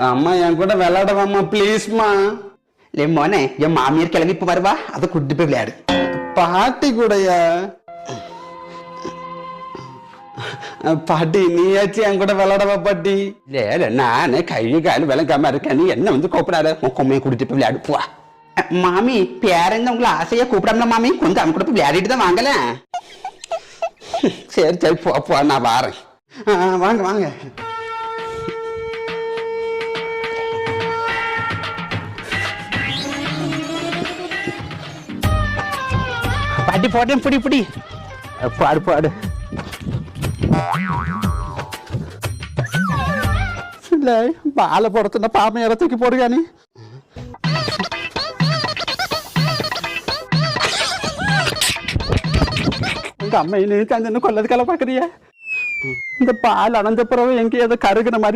அம்மா என் கூட விளையாடவாம்மா ப்ளீஸ்மா. லே மோனே, என் மாமியார் கிளம்பி இப்ப வருவா, அதை கூட்டிட்டு போய் விளையாடு. பாட்டி கூடயா? பாட்டி நீயாச்சும் என் கூட விளையாடவா பாட்டி? இல்ல நானே கை கால் விளங்காம இருக்கேன், நீ என்ன வந்து கூப்பிடாத, கொம்மையை கூட்டிட்டு போய் விளையாடு போ. மாமி பேரன் உங்களை ஆசையா கூப்பிடாமல மாமி, கொஞ்சம் அவங்க கூட போய் விளையாடிட்டு தான் வாங்கல. சரி சரி போ, நான் வாரேன். வாங்க வாங்க. பாட்டி போட்டேன், பிடி பிடி, பாடு பாடு. இல்லை பாலை போடுறதுன்னா பாமை இடத்துக்கு போடுங்க நீ. உங்க அம்மையை நீ தஞ்சன்னு கொல்லதுக்கெல்லாம் பாக்குறிய? இந்த பால் அணைஞ்ச பிறகு எங்கேயாவது கருகுன மாதிரி